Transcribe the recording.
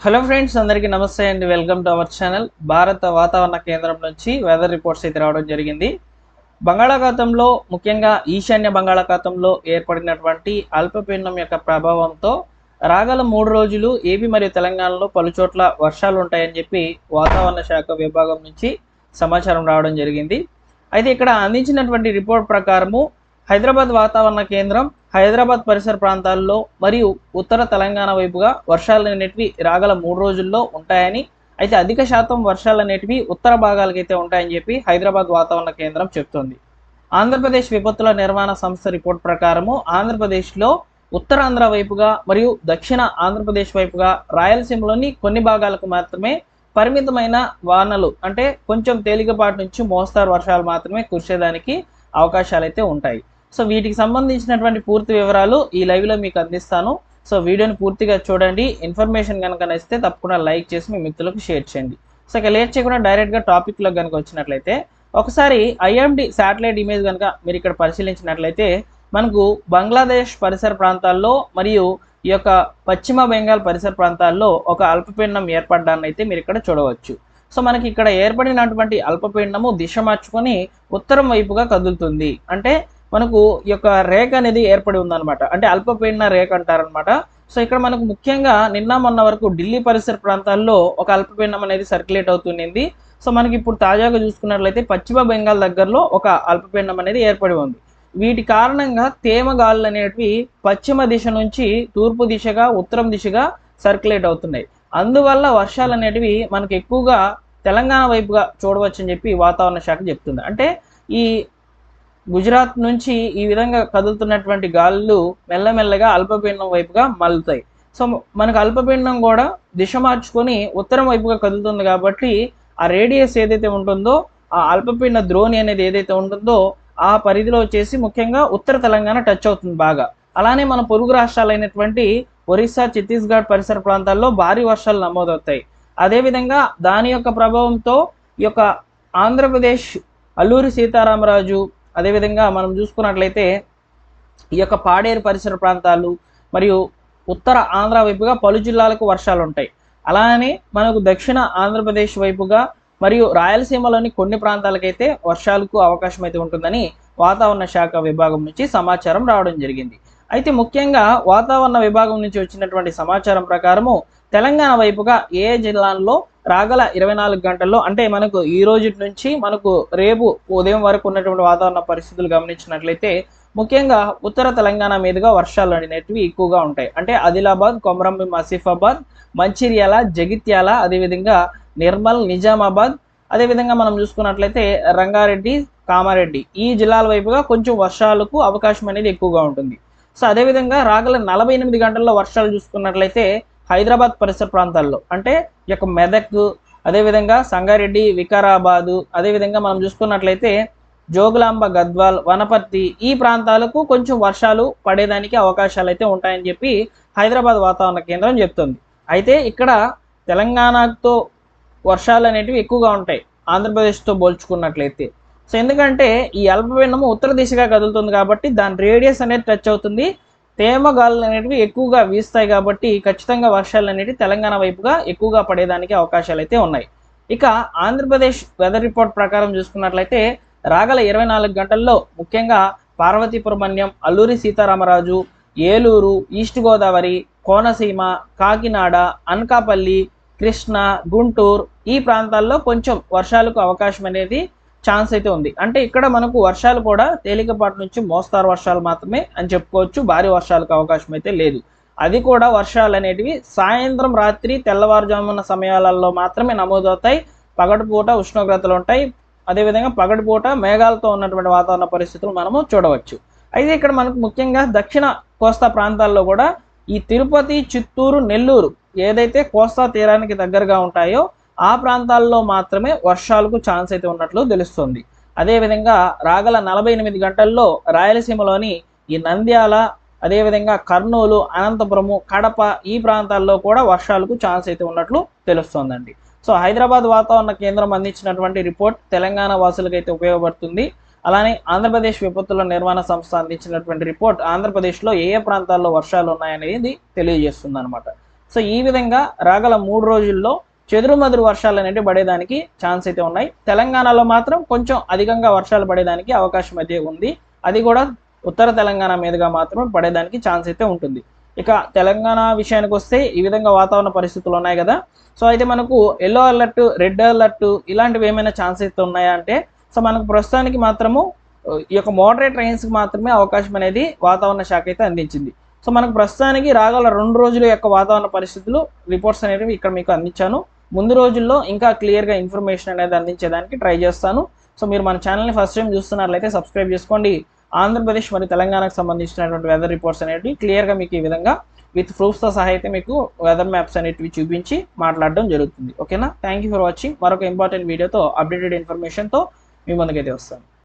Hello friends, అందరికీ నమస్తే అండి. Welcome to our channel. భారత వాతావరణ కేంద్రం నుంచి వెదర్ రిపోర్ట్స్ అయితే రావడం జరిగింది. బంగాళాఖాతంలో, ముఖ్యంగా ఈశాన్య బంగాళాఖాతంలో ఏర్పడినటువంటి అల్పపీడనం యొక్క ప్రభావంతో రాగల 3 రోజులు ఏపీ మరియు తెలంగాణలో పలుచోట్ల వర్షాలు ఉంటాయని చెప్పి వాతావరణ శాఖ విభాగం నుంచి సమాచారం రావడం జరిగింది. అయితే ఇక్కడ అందించినటువంటి రిపోర్ట్ ప్రకారము హైదరాబాద్ వాతావరణ కేంద్రం హైదరాబాద్ పరిసర ప్రాంతాల్లో మరియు ఉత్తర తెలంగాణ వైపుగా వర్షాలు అనేటివి రాగల 3 రోజుల్లో ఉంటాయని, అయితే అధిక శాతం వర్షాలు అనేటివి ఉత్తర భాగాలకైతే ఉంటాయని చెప్పి హైదరాబాద్ వాతావరణ కేంద్రం చెప్తుంది. ఆంధ్రప్రదేశ్ విపత్తుల నిర్వహణ సంస్థ రిపోర్ట్ ప్రకారము ఆంధ్రప్రదేశ్లో ఉత్తరాంధ్ర వైపుగా మరియు దక్షిణ ఆంధ్రప్రదేశ్ వైపుగా రాయలసీమలోని కొన్ని భాగాలకు మాత్రమే పరిమితమైన వానలు, అంటే కొంచెం తేలికపాటి నుంచి మోస్తారు వర్షాలు మాత్రమే కురిసేదానికి అవకాశాలు అయితే ఉంటాయి. సో వీటికి సంబంధించినటువంటి పూర్తి వివరాలు ఈ లైవ్లో మీకు అందిస్తాను. సో వీడియోని పూర్తిగా చూడండి. ఇన్ఫర్మేషన్ కనుక నచ్చితే తప్పకుండా లైక్ చేసి మీ మిత్రులకు షేర్ చేయండి. సో ఇక లేట్ చేయకుండా డైరెక్ట్గా టాపిక్లో కనుక వచ్చినట్లయితే, ఒకసారి ఐఎండి శాటిలైట్ ఇమేజ్ కనుక మీరు ఇక్కడ పరిశీలించినట్లయితే మనకు బంగ్లాదేశ్ పరిసర ప్రాంతాల్లో మరియు ఈ యొక్క పశ్చిమ బెంగాల్ పరిసర ప్రాంతాల్లో ఒక అల్పపీడనం ఏర్పడ్డాన్ని అయితే మీరు ఇక్కడ చూడవచ్చు. సో మనకి ఇక్కడ ఏర్పడినటువంటి అల్పపీడనము దిశ మార్చుకొని ఉత్తరం వైపుగా కదులుతుంది. అంటే మనకు ఈ యొక్క రేఖ అనేది ఏర్పడి ఉందన్నమాట. అంటే అల్పపీడన రేఖ అంటారనమాట. సో ఇక్కడ మనకు ముఖ్యంగా నిన్న మొన్న వరకు ఢిల్లీ పరిసర ప్రాంతాల్లో ఒక అల్పపీడనం అనేది సర్క్యులేట్ అవుతుంది. సో మనకి ఇప్పుడు తాజాగా చూసుకున్నట్లయితే పశ్చిమ బెంగాల్ దగ్గరలో ఒక అల్పపీడనం అనేది ఏర్పడి ఉంది. వీటి కారణంగా తేమ గాలులు అనేటివి పశ్చిమ దిశ నుంచి తూర్పు దిశగా ఉత్తరం దిశగా సర్క్యులేట్ అవుతున్నాయి. అందువల్ల వర్షాలు అనేటివి మనకు ఎక్కువగా తెలంగాణ వైపుగా చూడవచ్చని చెప్పి వాతావరణ శాఖ చెప్తుంది. అంటే ఈ గుజరాత్ నుంచి ఈ విధంగా కదులుతున్నటువంటి గాలులు మెల్లమెల్లగా అల్పపీడనం వైపుగా మల్లుతాయి. సో మనకు అల్పపీడనం కూడా దిశ మార్చుకొని ఉత్తరం వైపుగా కదులుతుంది కాబట్టి ఆ రేడియస్ ఏదైతే ఉంటుందో, ఆ అల్పపీడన ద్రోణి అనేది ఏదైతే ఉంటుందో ఆ పరిధిలో వచ్చేసి ముఖ్యంగా ఉత్తర తెలంగాణ టచ్ అవుతుంది బాగా. అలానే మన పొరుగు రాష్ట్రాలైనటువంటి ఒరిస్సా, ఛత్తీస్గఢ్ పరిసర ప్రాంతాల్లో భారీ వర్షాలు నమోదవుతాయి. అదేవిధంగా దాని యొక్క ప్రభావంతో ఈ యొక్క ఆంధ్రప్రదేశ్ అల్లూరి సీతారామరాజు, అదేవిధంగా మనం చూసుకున్నట్లయితే ఈ యొక్క పాడేరు పరిసర ప్రాంతాలు మరియు ఉత్తర ఆంధ్ర వైపుగా పలు జిల్లాలకు వర్షాలు ఉంటాయి. అలానే మనకు దక్షిణ ఆంధ్రప్రదేశ్ వైపుగా మరియు రాయలసీమలోని కొన్ని ప్రాంతాలకైతే వర్షాలకు అవకాశం అయితే ఉంటుందని వాతావరణ శాఖ విభాగం నుంచి సమాచారం రావడం జరిగింది. అయితే ముఖ్యంగా వాతావరణ విభాగం నుంచి వచ్చినటువంటి సమాచారం ప్రకారము తెలంగాణ వైపుగా ఏ జిల్లాల్లో రాగల 24 గంటల్లో, అంటే మనకు ఈ రోజు నుంచి మనకు రేపు ఉదయం వరకు ఉన్నటువంటి వాతావరణ పరిస్థితులు గమనించినట్లయితే ముఖ్యంగా ఉత్తర తెలంగాణ మీదుగా వర్షాలు అనేటివి ఎక్కువగా ఉంటాయి. అంటే ఆదిలాబాద్, కొమరంభీం, ఆసిఫాబాద్, మంచిర్యాల, జగిత్యాల, అదేవిధంగా నిర్మల్, నిజామాబాద్, అదేవిధంగా మనం చూసుకున్నట్లయితే రంగారెడ్డి, కామారెడ్డి ఈ జిల్లాల వైపుగా కొంచెం వర్షాలకు అవకాశం అనేది ఎక్కువగా ఉంటుంది. సో అదేవిధంగా రాగల 48 గంటల్లో వర్షాలు చూసుకున్నట్లయితే హైదరాబాద్ పరిసర ప్రాంతాల్లో, అంటే ఈ యొక్క మెదక్, అదేవిధంగా సంగారెడ్డి, వికారాబాదు, అదేవిధంగా మనం చూసుకున్నట్లయితే జోగులాంబ, గద్వాల్, వనపర్తి ఈ ప్రాంతాలకు కొంచెం వర్షాలు పడేదానికి అవకాశాలు అయితే ఉంటాయని చెప్పి హైదరాబాద్ వాతావరణ కేంద్రం చెప్తుంది. అయితే ఇక్కడ తెలంగాణతో వర్షాలు అనేటివి ఎక్కువగా ఉంటాయి ఆంధ్రప్రదేశ్తో పోల్చుకున్నట్లయితే. సో ఎందుకంటే ఈ అల్పపీడనము ఉత్తర దిశగా కదులుతుంది కాబట్టి దాని రేడియస్ అనేది టచ్ అవుతుంది. తేమ గాలులు అనేటివి ఎక్కువగా వీస్తాయి కాబట్టి ఖచ్చితంగా వర్షాలు అనేవి తెలంగాణ వైపుగా ఎక్కువగా పడేదానికి అవకాశాలు అయితే ఉన్నాయి. ఇక ఆంధ్రప్రదేశ్ వెదర్ రిపోర్ట్ ప్రకారం చూసుకున్నట్లయితే రాగల 24 గంటల్లో ముఖ్యంగా పార్వతీపురమన్యం, అల్లూరి సీతారామరాజు, ఏలూరు, ఈస్ట్ గోదావరి, కోనసీమ, కాకినాడ, అనకాపల్లి, కృష్ణా, గుంటూరు ఈ ప్రాంతాల్లో కొంచెం వర్షాలకు అవకాశం అనేది ఛాన్స్ అయితే ఉంది. అంటే ఇక్కడ మనకు వర్షాలు కూడా తేలికపాటి నుంచి మోస్తారు వర్షాలు మాత్రమే అని చెప్పుకోవచ్చు. భారీ వర్షాలకు అవకాశం అయితే లేదు. అది కూడా వర్షాలు అనేటివి సాయంత్రం, రాత్రి, తెల్లవారుజామున సమయాలలో మాత్రమే నమోదవుతాయి. పగటిపూట ఉష్ణోగ్రతలు ఉంటాయి. అదేవిధంగా పగటిపూట మేఘాలతో ఉన్నటువంటి వాతావరణ పరిస్థితులు మనము చూడవచ్చు. అయితే ఇక్కడ మనకు ముఖ్యంగా దక్షిణ కోస్తా ప్రాంతాల్లో కూడా ఈ తిరుపతి, చిత్తూరు, నెల్లూరు ఏదైతే కోస్తా తీరానికి దగ్గరగా ఉంటాయో ఆ ప్రాంతాల్లో మాత్రమే వర్షాలకు ఛాన్స్ అయితే ఉన్నట్లు తెలుస్తుంది. అదేవిధంగా రాగల 48 గంటల్లో రాయలసీమలోని ఈ నంద్యాల, అదేవిధంగా కర్నూలు, అనంతపురము, కడప ఈ ప్రాంతాల్లో కూడా వర్షాలకు ఛాన్స్ అయితే ఉన్నట్లు తెలుస్తోందండి. సో హైదరాబాద్ వాతావరణ కేంద్రం అందించినటువంటి రిపోర్ట్ తెలంగాణ వాసులకైతే ఉపయోగపడుతుంది. అలానే ఆంధ్రప్రదేశ్ విపత్తుల నిర్వహణ సంస్థ అందించినటువంటి రిపోర్ట్ ఆంధ్రప్రదేశ్లో ఏ ప్రాంతాల్లో వర్షాలు ఉన్నాయనేది తెలియజేస్తుంది అనమాట. సో ఈ విధంగా రాగల 3 రోజుల్లో చెదురుమదురు వర్షాలు అనేవి పడేదానికి ఛాన్స్ అయితే ఉన్నాయి. తెలంగాణలో మాత్రం కొంచెం అధికంగా వర్షాలు పడేదానికి అవకాశం అయితే ఉంది. అది కూడా ఉత్తర తెలంగాణ మీదుగా మాత్రం పడేదానికి ఛాన్స్ అయితే ఉంటుంది. ఇక తెలంగాణ విషయానికి వస్తే ఈ విధంగా వాతావరణ పరిస్థితులు ఉన్నాయి కదా. సో అయితే మనకు ఎల్లో అలర్ట్, రెడ్ అలర్ట్ ఇలాంటివి ఏమైనా ఛాన్స్ అయితే ఉన్నాయా అంటే, సో మనకు ప్రస్తుతానికి మాత్రము ఈ యొక్క మోడరేట్ రైన్స్కి మాత్రమే అవకాశం అనేది వాతావరణ శాఖ అయితే అందించింది. సో మనకు ప్రస్తుతానికి రాగల 2 రోజుల యొక్క వాతావరణ పరిస్థితులు రిపోర్ట్స్ అనేవి ఇక్కడ మీకు అందించాను. ముందు రోజుల్లో ఇంకా క్లియర్గా ఇన్ఫర్మేషన్ అనేది అందించేదానికి ట్రై చేస్తాను. సో మీరు మన ఛానల్ని ఫస్ట్ టైం చూస్తున్నట్లయితే సబ్స్క్రైబ్ చేసుకోండి. ఆంధ్రప్రదేశ్ మరియు తెలంగాణకు సంబంధించినటువంటి వెదర్ రిపోర్ట్స్ అనేవి క్లియర్గా మీకు ఈ విధంగా విత్ ప్రూఫ్స్తో సహా అయితే మీకు వెదర్ మ్యాప్స్ అనేటివి చూపించి మాట్లాడడం జరుగుతుంది. ఓకేనా? Thank you for watching. మరొక ఇంపార్టెంట్ వీడియోతో అప్డేటెడ్ ఇన్ఫర్మేషన్తో మీ ముందుకైతే వస్తాను.